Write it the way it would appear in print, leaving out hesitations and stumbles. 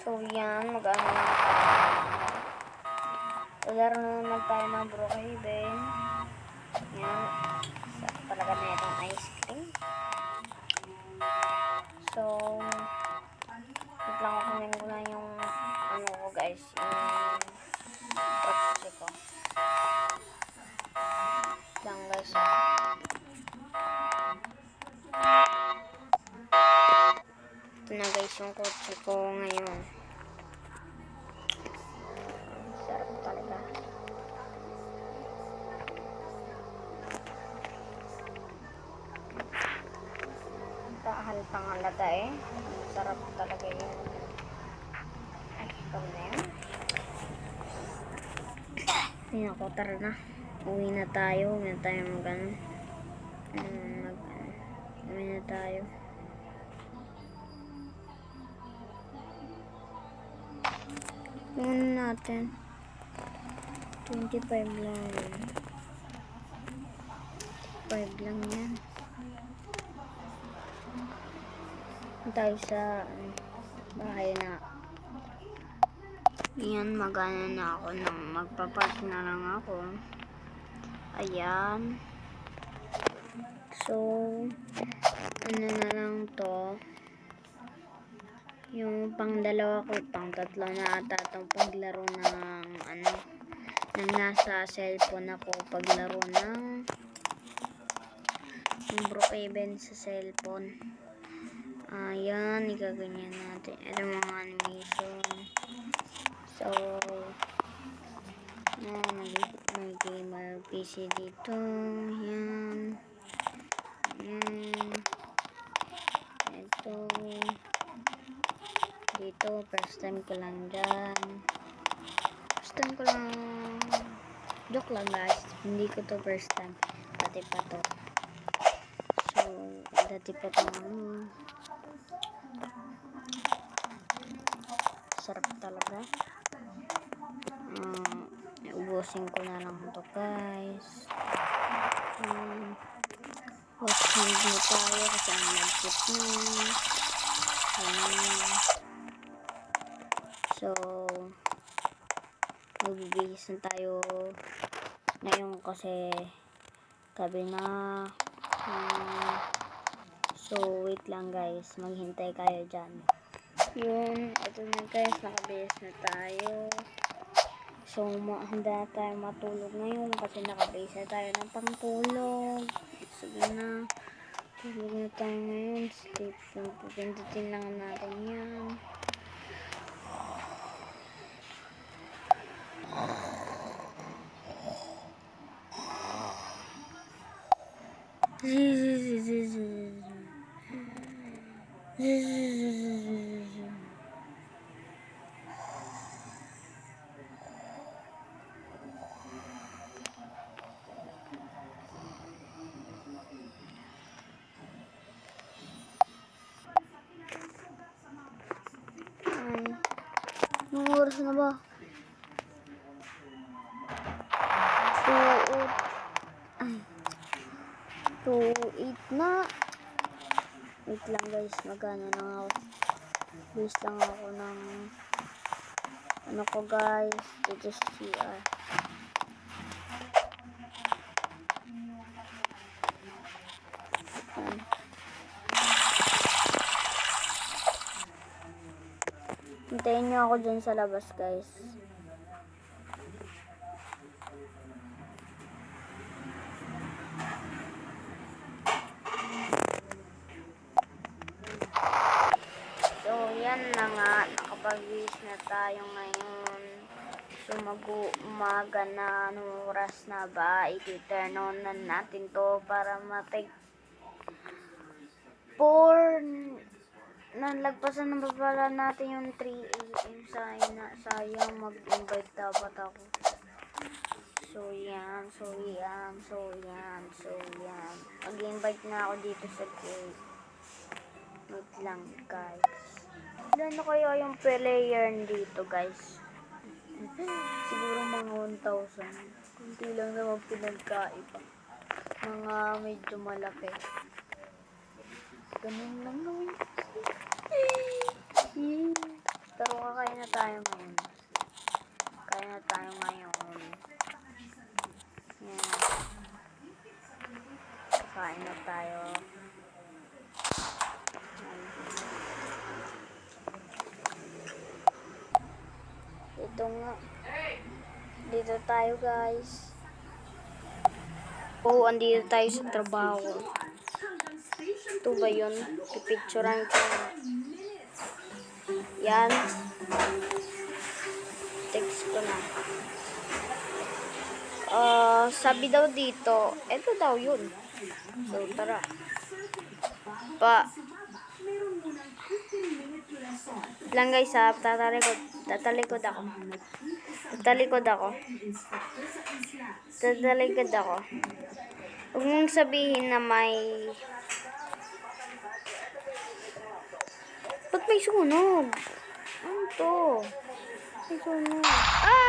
So, yan. Mag-ano na tayo. Laro na naman tayo ng Brookhaven. Yan. Sarap talaga na itong ice cream. So, wait lang ako kunin ko na yung ano ko guys. Yung kotse ko. Lang guys. Ito na guys yung kotse ko ngayon. Sarap talaga. Halpang halata eh. Sarap talaga yun. Ay, ikaw na yun. Ay, ako, tara na. Uwi na tayo. Uwi na tayo uwi na tayo. Uwi natin. 25 lang. 5 lang yan. Tayo sa bahay na. Yan, magana na ako nang magpapark na lang ako. Ayan. So, ano na lang to. Yung pang dalawa ko, pang tatlo na ata itong paglaro ng ano, nang nasa cellphone ako, paglaro ng Brookhaven sa cellphone. Ayan, igaganyan natin. Ito mga animation. So, may gamer PC dito. Ayan. Ayan. Ito. Dito, first time ko lang dyan. First time ko lang. Joke lang guys. Hindi ko to first time. Dati pa to. So, dati pa to sarap talaga. Ubusin ko na lang ito guys. Watching na tayo kasi ang nag-tip na. So, magbibihis na tayo ngayon kasi gabi na. So, wait lang guys. Maghintay kayo dyan. Yun, ito na guys, nakabihis na tayo. So, handa tayo matulog ngayon kasi nakabihis na tayo ng pangtulog. Sige na, tulog na tayo ngayon. Sleep, pupindutin lang natin yan. Anong oras na ba? 2:08 na. Wait lang guys, magana na ako. Base lang ako ng ano ko guys, dito sa CR. Hintayin nyo ako dyan sa labas guys. So yan na nga, nakapag-wish na tayo ngayon. So mag-umaga na, anong oras na ba? I-turn on na natin to para matag 4. Nalagpasan na ba pala natin yung 3 AM. Sayang mag-invite dapat ako. So yan. Mag-invite na ako dito sa game. Wait lang guys. Ilan na kaya yung player dito guys? Siguro mga 1,000. Kunti lang naman pinagkaiba. Mga medyo malaki. Ganun lang naman. Taro ka tayo ngayon. Kain na tayo ngayon. Yan. Kain na tayo. Yan. Ito nga. Dito tayo guys. Oo, andito tayo sa trabaho. Ito ba yun? Pipicturean ko. Yan. Text ko na. Sabi daw dito, ito daw yun. So, tara. Lang guys ha, tatalikod ako. Huwag mong sabihin na may... Ba't may sunog? Ano to? May sunog. Ah!